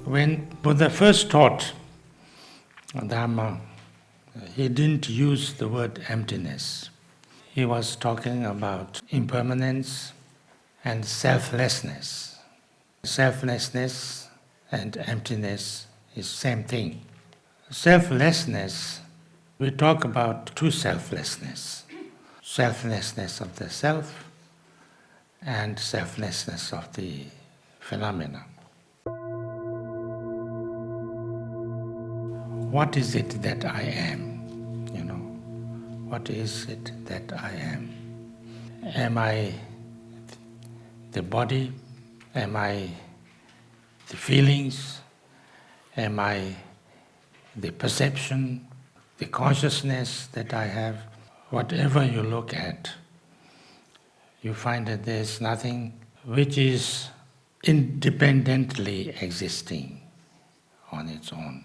When Buddha first taught Dharma, he didn't use the word emptiness. He was talking about impermanence and selflessness. Selflessness and emptiness is same thing. Selflessness, we talk about two selflessness. Selflessness of the self and selflessness of the phenomena. What is it that I am? What is it that I am? Am I the body? Am I the feelings? Am I the perception, the consciousness that I have? Whatever you look at, you find that there is nothing which is independently existing on its own.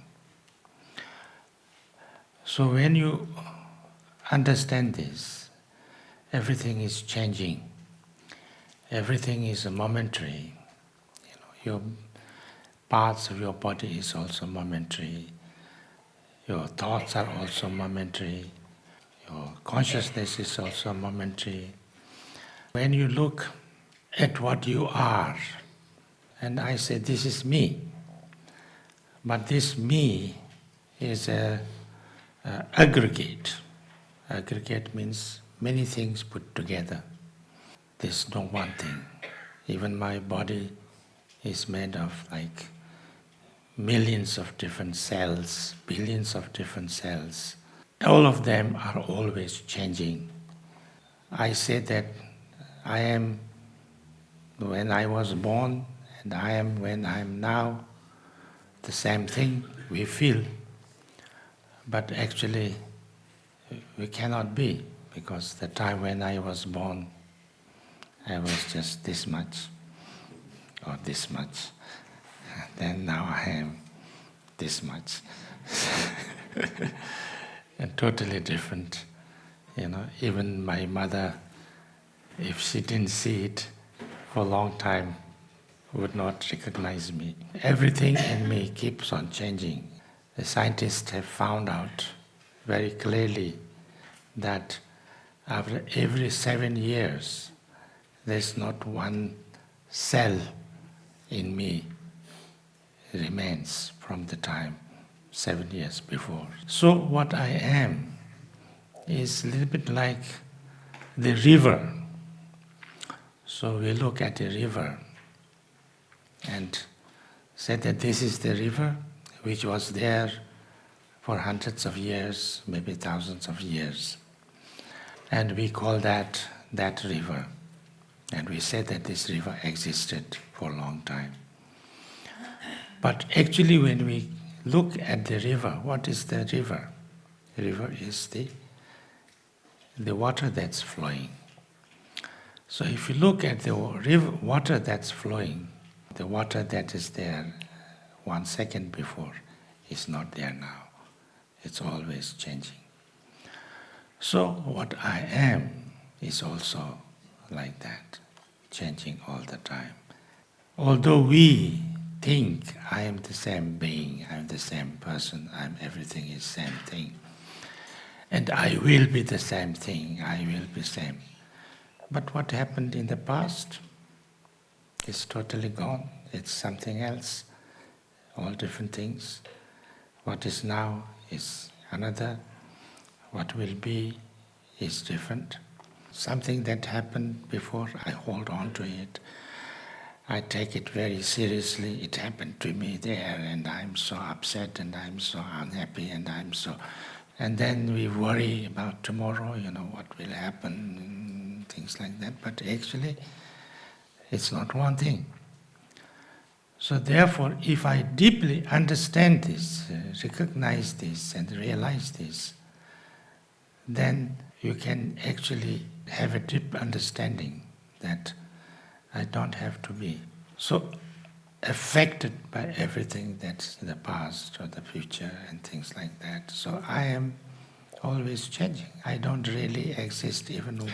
So when you understand this, everything is changing. Everything is momentary. Your parts of your body is also momentary. Your thoughts are also momentary. Your consciousness is also momentary. When you look at what you are, and I say this is me, but this me is a aggregate. Aggregate means many things put together. There's no one thing. Even my body is made of like millions of different cells, billions of different cells. All of them are always changing. I say that I am when I was born and I am when I am now, the same thing we feel. But actually we cannot be, because the time when I was born, I was just this much or this much. Then now I am this much. And totally different. Even my mother, if she didn't see it for a long time, would not recognize me. Everything in me keeps on changing. The scientists have found out very clearly that after every 7 years, there's not one cell in me remains from the time 7 years before. So what I am is a little bit like the river. So we look at the river and say that this is the river which was there for hundreds of years, maybe thousands of years. And we call that river. And we say that this river existed for a long time. But actually when we look at the river, what is the river? The river is the water that's flowing. So if you look at the water that's flowing, the water that is there 1 second before is not there now. It's always changing. So what I am is also like that, changing all the time. Although we think I am the same being, I am the same person, everything is same thing, and I will be the same thing, I will be same. But what happened in the past is totally gone. It's something else, all different things. What is now is another. What will be is different. Something that happened before, I hold on to it. I take it very seriously. It happened to me there, and I'm so upset, and I'm so unhappy, and then we worry about tomorrow, what will happen, and things like that. But actually, it's not one thing. So therefore, if I deeply understand this, recognize this, and realize this, then you can actually have a deep understanding that I don't have to be so affected by everything that's in the past or the future and things like that. So I am always changing. I don't really exist even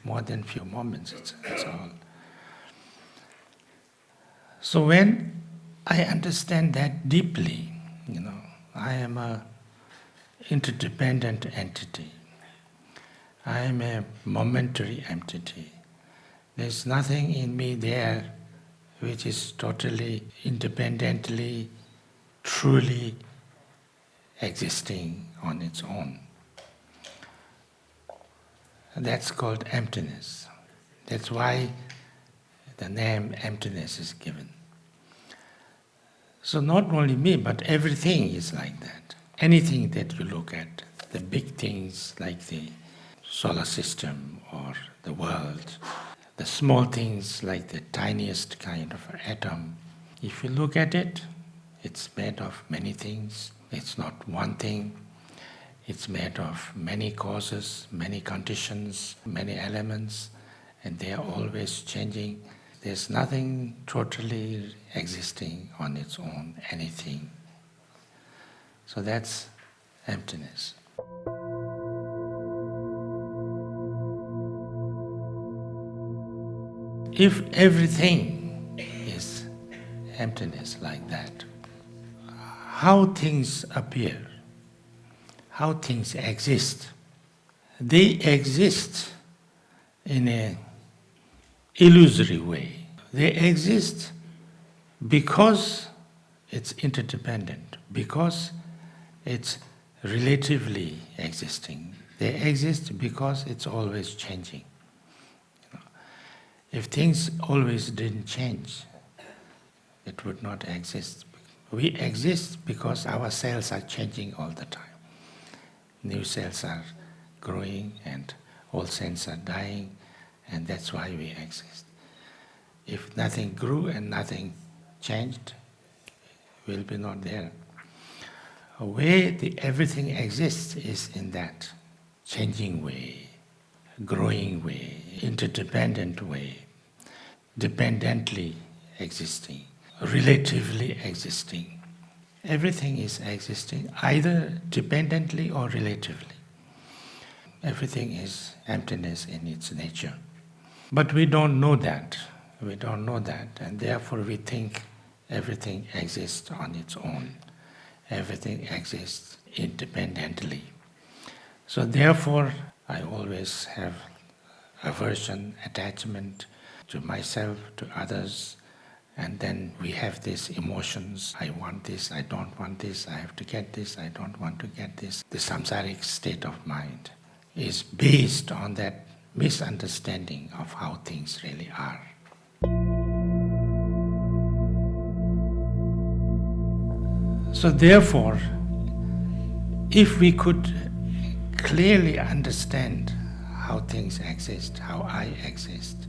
more than few moments, it's all. So when I understand that deeply, I am a interdependent entity. I am a momentary entity. There's nothing in me there which is totally independently, truly existing on its own. That's called emptiness. That's why the name emptiness is given. So not only me, but everything is like that. Anything that you look at, the big things like the solar system or the world, the small things like the tiniest kind of atom, if you look at it, it's made of many things. It's not one thing. It's made of many causes, many conditions, many elements, and they are always changing. There's nothing totally existing on its own, anything. So that's emptiness. If everything is emptiness like that, how things appear, how things exist, they exist in an illusory way. They exist because it's interdependent, because it's relatively existing. They exist because it's always changing. If things always didn't change, it would not exist. We exist because our cells are changing all the time. New cells are growing and old cells are dying, and that's why we exist. If nothing grew and nothing changed, we'll be not there. The way everything exists is in that changing way, growing way, interdependent way, dependently existing, relatively existing. Everything is existing either dependently or relatively. Everything is emptiness in its nature. But we don't know that. We don't know that, and therefore we think everything exists on its own. Everything exists independently. So therefore, I always have aversion, attachment to myself, to others, and then we have these emotions. I want this, I don't want this, I have to get this, I don't want to get this. The samsaric state of mind is based on that misunderstanding of how things really are. So therefore, if we could clearly understand how things exist, how I exist,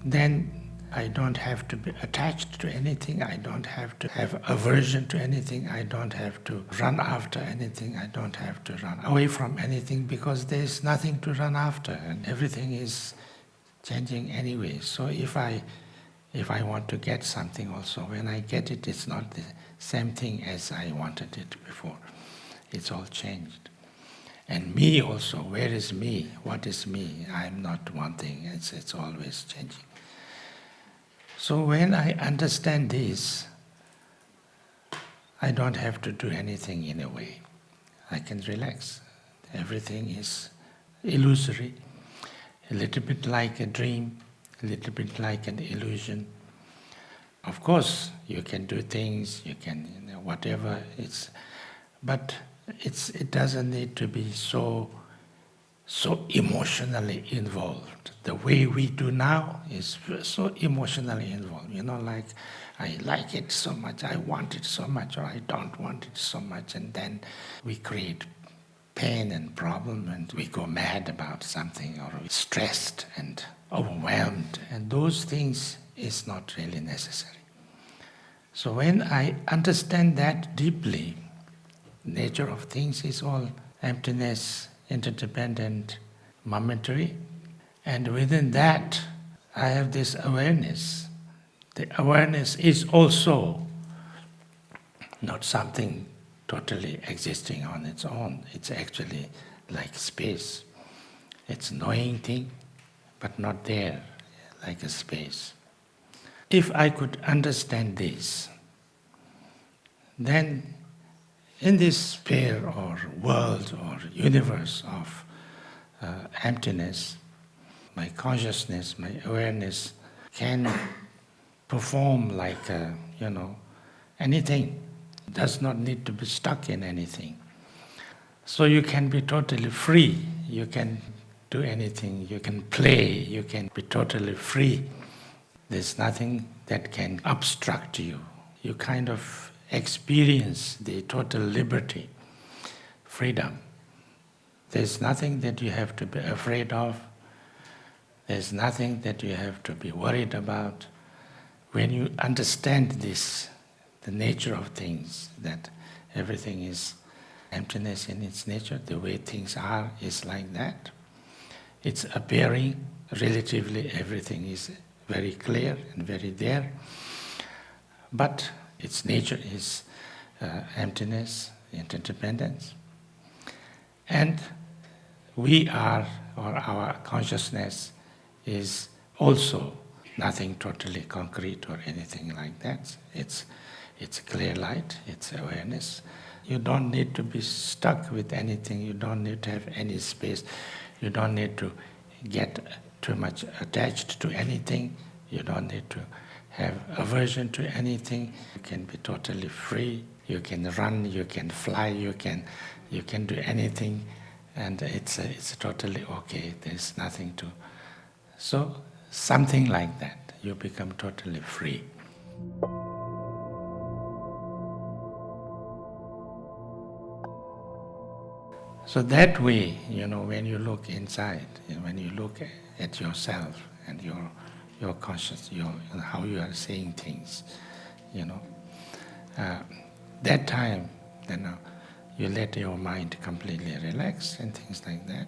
then I don't have to be attached to anything, I don't have to have aversion to anything, I don't have to run after anything, I don't have to run away from anything, because there's nothing to run after and everything is changing anyway. So if I want to get something also, when I get it, it's not the same thing as I wanted it before. It's all changed. And me also, where is me? What is me? I'm not one thing, it's always changing. So when I understand this, I don't have to do anything in a way. I can relax. Everything is illusory, a little bit like a dream, a little bit like an illusion. Of course, you can do things, you can, whatever, but it doesn't need to be so emotionally involved. The way we do now is so emotionally involved. Like I like it so much, I want it so much, or I don't want it so much, and then we create pain and problem, and we go mad about something, or we're stressed and overwhelmed, and those things is not really necessary. So when I understand that deeply, nature of things is all emptiness, interdependent, momentary, and within that I have this awareness. The awareness is also not something totally existing on its own. It's actually like space. It's knowing thing, but not there, like a space. If I could understand this, then in this sphere or world or universe of emptiness, my consciousness, my awareness can perform like, anything. It does not need to be stuck in anything. So you can be totally free. You can do anything. You can play. You can be totally free. There's nothing that can obstruct you. You kind of experience the total liberty, freedom. There's nothing that you have to be afraid of. There's nothing that you have to be worried about. When you understand this, the nature of things, that everything is emptiness in its nature, the way things are is like that. It's appearing, relatively everything is very clear and very there, but its nature is emptiness, interdependence. And we are, or our consciousness is also nothing totally concrete or anything like that. It's clear light, it's awareness. You don't need to be stuck with anything, you don't need to have any space, you don't need to get too much attached to anything, you don't need to have aversion to anything. You can be totally free, you can run, you can fly, you can do anything, and it's totally okay, there's nothing to... So, something like that, you become totally free. So that way, when you look inside, when you look at yourself and your conscious, how you are saying things, that time, you let your mind completely relax and things like that.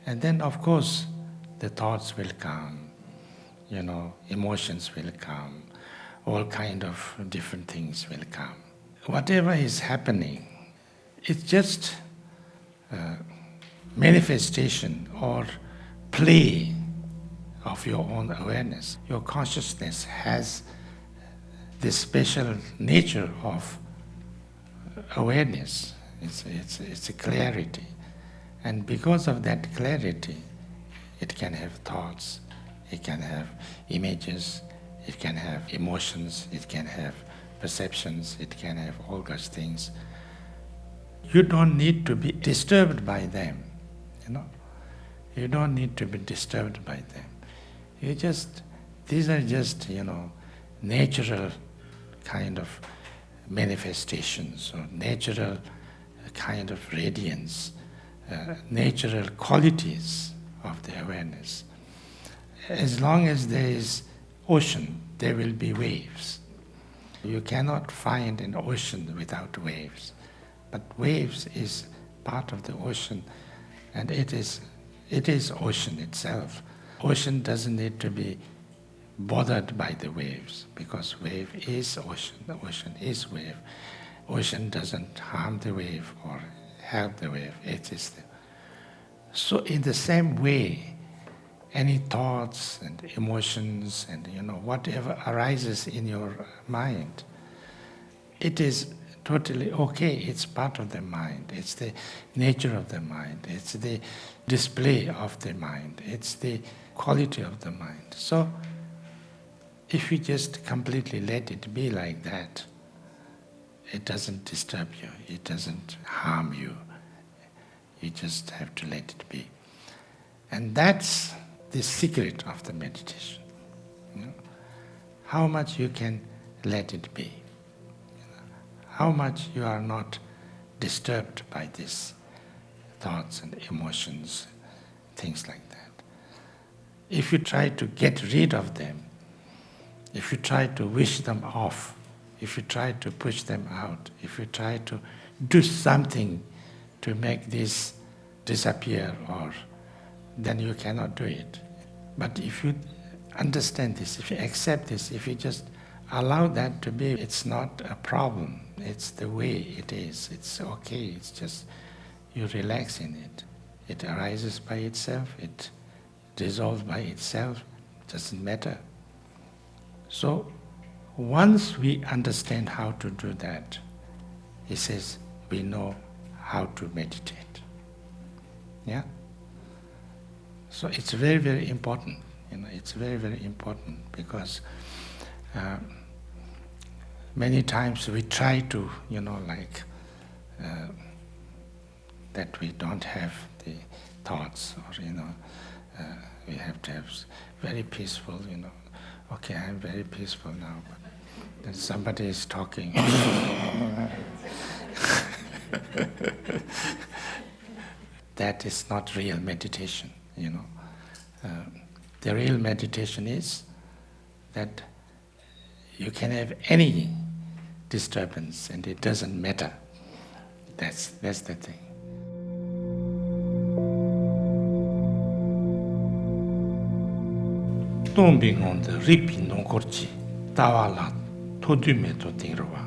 And then, of course, the thoughts will come, emotions will come, all kind of different things will come. Whatever is happening, it's just manifestation or play of your own awareness. Your consciousness has this special nature of awareness. It's a clarity. And because of that clarity, it can have thoughts, it can have images, it can have emotions, it can have perceptions, it can have all those things. You don't need to be disturbed by them, You don't need to be disturbed by them. These are just, natural kind of manifestations or natural kind of radiance, natural qualities of the awareness. As long as there is ocean, there will be waves. You cannot find an ocean without waves. But waves is part of the ocean, and it is ocean itself. Ocean doesn't need to be bothered by the waves, because wave is ocean, the ocean is wave. Ocean doesn't harm the wave or help the wave, it is there. So in the same way, any thoughts and emotions and whatever arises in your mind, it is totally okay, it's part of the mind, it's the nature of the mind, it's the display of the mind, it's the quality of the mind. So, if you just completely let it be like that, it doesn't disturb you, it doesn't harm you, you just have to let it be. And that's the secret of the meditation. How much you can let it be. How much you are not disturbed by these thoughts and emotions, things like that. If you try to get rid of them, if you try to wish them off, if you try to push them out, if you try to do something to make this disappear, then you cannot do it. But if you understand this, if you accept this, if you just allow that to be, it's not a problem. It's the way it is. It's okay. It's just you relax in it. It arises by itself. dissolve by itself, doesn't matter. So once we understand how to do that, he says, we know how to meditate. Yeah? So it's very, very important. It's very, very important because many times we try to, that we don't have the thoughts, or we have to have very peaceful. Okay, I'm very peaceful now, but then somebody is talking. That is not real meditation. The real meditation is that you can have any disturbance and it doesn't matter. That's the thing. Tombing on the ripi no korchi, tawala todume to tingruwa.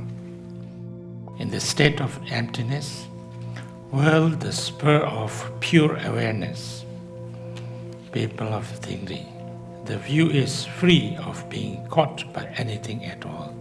In the state of emptiness, whirl the spur of pure awareness. People of Tingri, the view is free of being caught by anything at all.